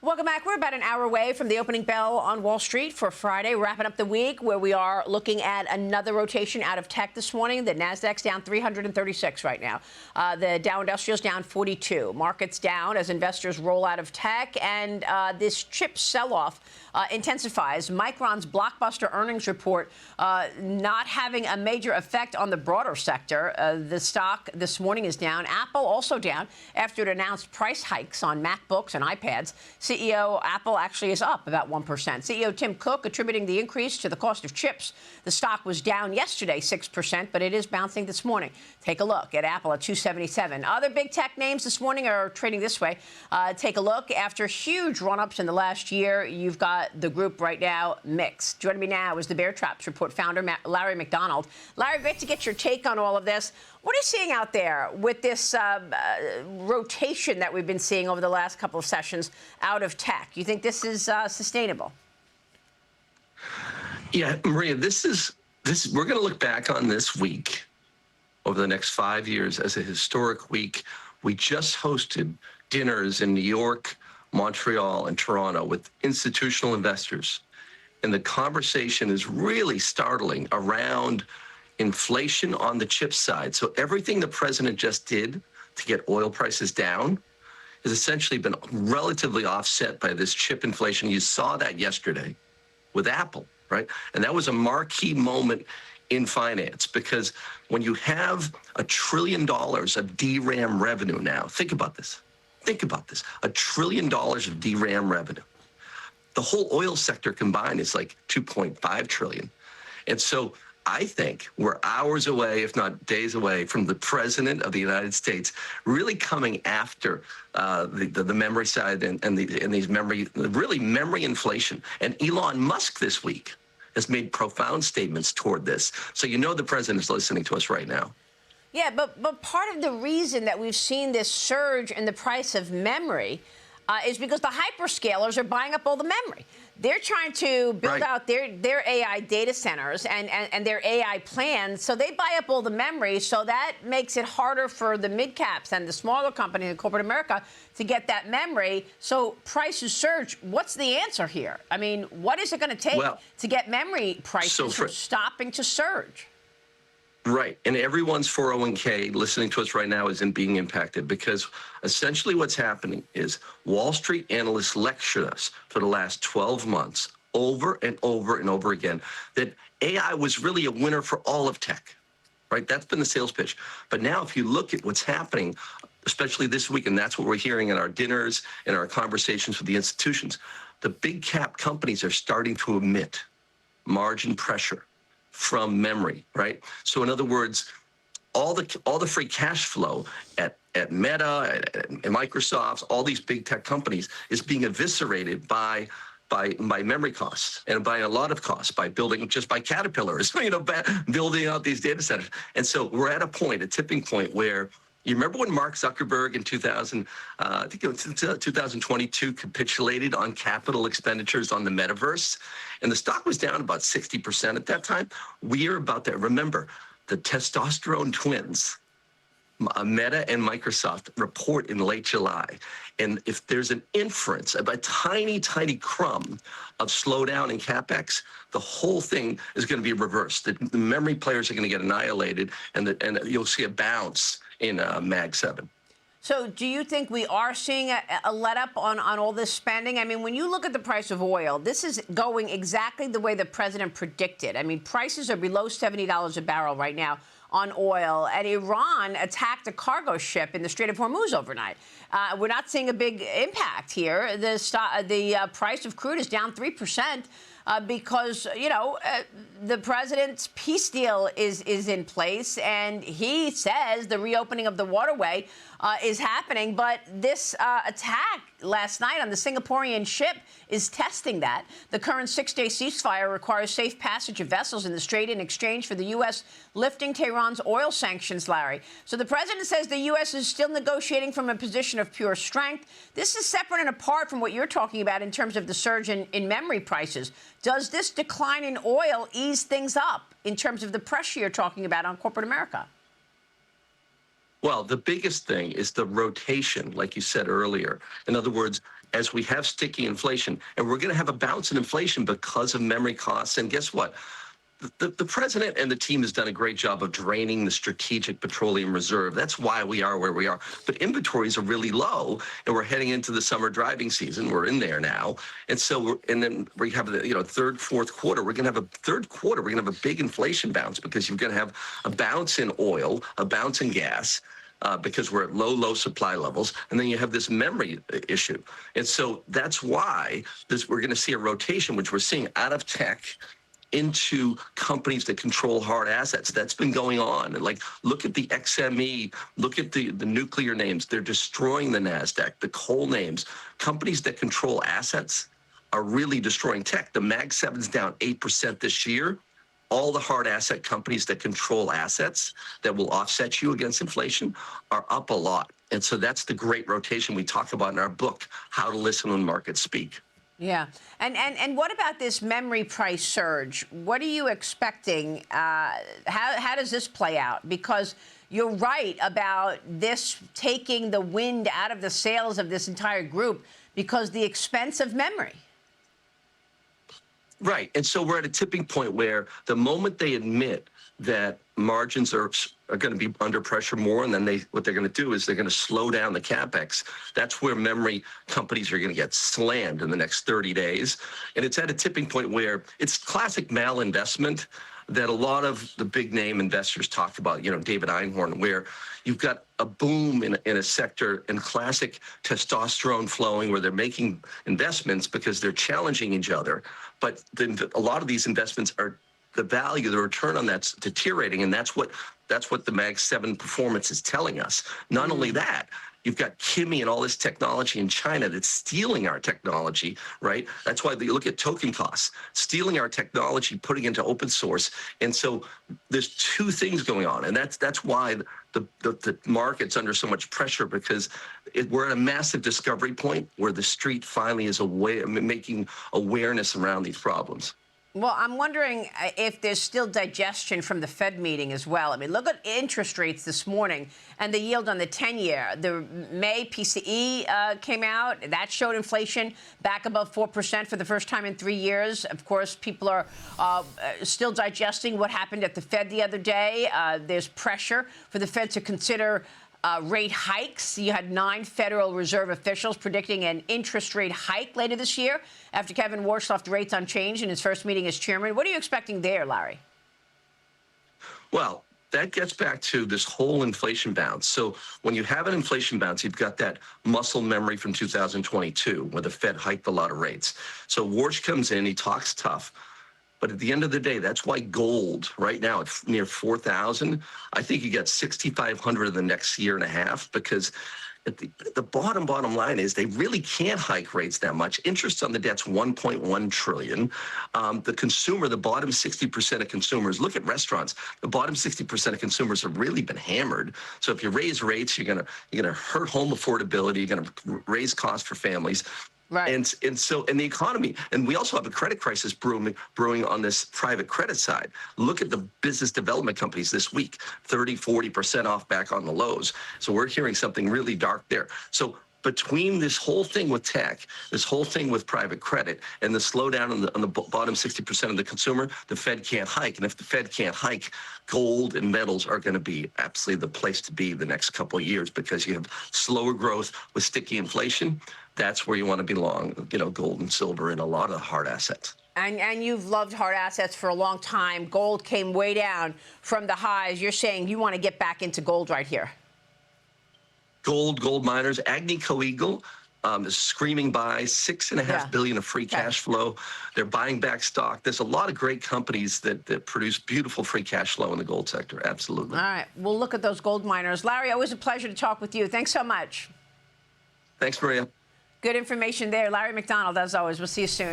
Welcome back. We're about an hour away from the opening bell on Wall Street for Friday, wrapping up the week where we are looking at another rotation out of tech this morning. The Nasdaq's down 336 right now. The Dow Industrial's down 42. Markets down as investors roll out of tech, and this chip sell-off intensifies. Micron's blockbuster earnings report not having a major effect on the broader sector. The stock this morning is down. Apple also down after it announced price hikes on MacBooks and iPads. CEO Apple actually is up about 1%. CEO Tim Cook attributing the increase to the cost of chips. The stock was down yesterday 6%, but it is bouncing this morning. Take a look at Apple at 277. Other big tech names this morning are trading this way. Take a look. After huge run-ups in the last year, you've got the group right now mixed. Joining me now is the Bear Traps Report founder, Larry McDonald. Larry, great to get your take on all of this. What are you seeing out there with this rotation that we've been seeing over the last couple of sessions out of tech? You think this is sustainable? Yeah, Maria, we're going to look back on this week over the next 5 years as a historic week. We just hosted dinners in New York, Montreal, and Toronto with institutional investors. And the conversation is really startling around inflation on the chip side. So everything the president just did to get oil prices down has essentially been relatively offset by this chip inflation. You saw that yesterday with Apple, right? And that was a marquee moment in finance, because when you have $1 trillion of DRAM revenue now, think about this, $1 trillion of DRAM revenue. The whole oil sector combined is like 2.5 trillion. And so I think we're hours away, if not days away, from the president of the United States really coming after the memory side and these memory inflation. And Elon Musk this week has made profound statements toward this. So you know the president is listening to us right now. Yeah, but part of the reason that we've seen this surge in the price of memory is because the hyperscalers are buying up all the memory. They're trying to build out their AI data centers and their AI plans, so they buy up all the memory, so that makes it harder for the mid-caps and the smaller companies in corporate America to get that memory, so prices surge. What's the answer here? I mean, what is it going to take to get memory prices from stopping to surge? Right. And everyone's 401k listening to us right now isn't being impacted, because essentially what's happening is Wall Street analysts lectured us for the last 12 months over and over and over again that AI was really a winner for all of tech, right? That's been the sales pitch. But now if you look at what's happening, especially this week, and that's what we're hearing in our dinners and our conversations with the institutions, the big cap companies are starting to emit margin pressure from memory, right? So in other words, all the free cash flow at Meta, at Microsoft, all these big tech companies is being eviscerated by memory costs and by a lot of costs, by caterpillars, building out these data centers. And so we're at a tipping point where, you remember when Mark Zuckerberg in 2022 capitulated on capital expenditures on the metaverse, and the stock was down about 60% at that time? We are about that. Remember, the testosterone twins, Meta and Microsoft, report in late July. And if there's an inference of a tiny, tiny crumb of slowdown in CapEx, the whole thing is going to be reversed. The memory players are going to get annihilated, and you'll see a bounce in Mag 7. So do you think we are seeing a let-up on all this spending? I mean, when you look at the price of oil, this is going exactly the way the president predicted. I mean, prices are below $70 a barrel right now on oil, and Iran attacked a cargo ship in the Strait of Hormuz overnight. We're not seeing a big impact here. The price of crude is down 3%. Because, the president's peace deal is in place, and he says the reopening of the waterway is happening. But this attack last night on the Singaporean ship is testing that. The current 6-day ceasefire requires safe passage of vessels in the strait in exchange for the U.S. lifting Tehran's oil sanctions, Larry. So the president says the U.S. is still negotiating from a position of pure strength. This is separate and apart from what you're talking about in terms of the surge in memory prices. Does this decline in oil ease things up in terms of the pressure you're talking about on corporate America? Well, the biggest thing is the rotation, like you said earlier. In other words, as we have sticky inflation, and we're going to have a bounce in inflation because of memory costs. And guess what? The president and the team has done a great job of draining the strategic petroleum reserve. That's why we are where we are. But inventories are really low, and we're heading into the summer driving season. We're in there now, and so then we have the third, fourth quarter. We're going to have a third quarter. We're going to have a big inflation bounce because you're going to have a bounce in oil, a bounce in gas. Because we're at low supply levels, and then you have this memory issue. And so that's why we're going to see a rotation, which we're seeing out of tech into companies that control hard assets. That's been going on. And like, look at the XME, look at the nuclear names. They're destroying the NASDAQ, the coal names. Companies that control assets are really destroying tech. The Mag 7's down 8% this year. All the hard asset companies that control assets that will offset you against inflation are up a lot. And so that's the great rotation we talk about in our book, How to Listen When Markets Speak. Yeah. And what about this memory price surge? What are you expecting? How does this play out? Because you're right about this taking the wind out of the sails of this entire group because the expense of memory. Right. And so we're at a tipping point where the moment they admit that margins are going to be under pressure more, and then what they're going to do is they're going to slow down the capex. That's where memory companies are going to get slammed in the next 30 days. And it's at a tipping point where it's classic malinvestment that a lot of the big name investors talk about, David Einhorn, where you've got a boom in a sector and classic testosterone flowing where they're making investments because they're challenging each other. But a lot of these investments are the value, the return on that's deteriorating. And that's what the Mag 7 performance is telling us. Not only that, you've got Kimi and all this technology in China that's stealing our technology, right? That's why you look at token costs, stealing our technology, putting it into open source. And so there's two things going on. And that's why the market's under so much pressure, because we're at a massive discovery point where the street finally is making awareness around these problems. Well, I'm wondering if there's still digestion from the Fed meeting as well. I mean, look at interest rates this morning and the yield on the 10-year. The May PCE came out. That showed inflation back above 4% for the first time in 3 years. Of course, people are still digesting what happened at the Fed the other day. There's pressure for the Fed to consider rate hikes. You had 9 Federal Reserve officials predicting an interest rate hike later this year after Kevin Warsh left rates unchanged in his first meeting as chairman. What are you expecting there, Larry? Well, that gets back to this whole inflation bounce. So when you have an inflation bounce, you've got that muscle memory from 2022 where the Fed hiked a lot of rates. So Warsh comes in, he talks tough. But at the end of the day, that's why gold right now at near 4,000. I think you get 6,500 in the next year and a half, because at the bottom line is they really can't hike rates that much. Interest on the debt's 1.1 trillion. The consumer, the bottom 60% of consumers, look at restaurants. The bottom 60% of consumers have really been hammered. So if you raise rates, you're gonna hurt home affordability. You're gonna raise costs for families. Right. And so the economy, and we also have a credit crisis brewing on this private credit side. Look at the business development companies this week, 30-40% off back on the lows. So we're hearing something really dark there. So between this whole thing with tech, this whole thing with private credit, and the slowdown on the bottom 60% of the consumer, the Fed can't hike. And if the Fed can't hike, gold and metals are going to be absolutely the place to be the next couple of years, because you have slower growth with sticky inflation. That's where you want to be long, gold and silver and a lot of hard assets. And you've loved hard assets for a long time. Gold came way down from the highs. You're saying you want to get back into gold right here. Gold miners, Agnico Eagle is screaming buy, $6.5 billion of free cash flow. They're buying back stock. There's a lot of great companies that produce beautiful free cash flow in the gold sector. Absolutely. All right. We'll look at those gold miners. Larry, always a pleasure to talk with you. Thanks so much. Thanks, Maria. Good information there. Larry McDonald, as always. We'll see you soon.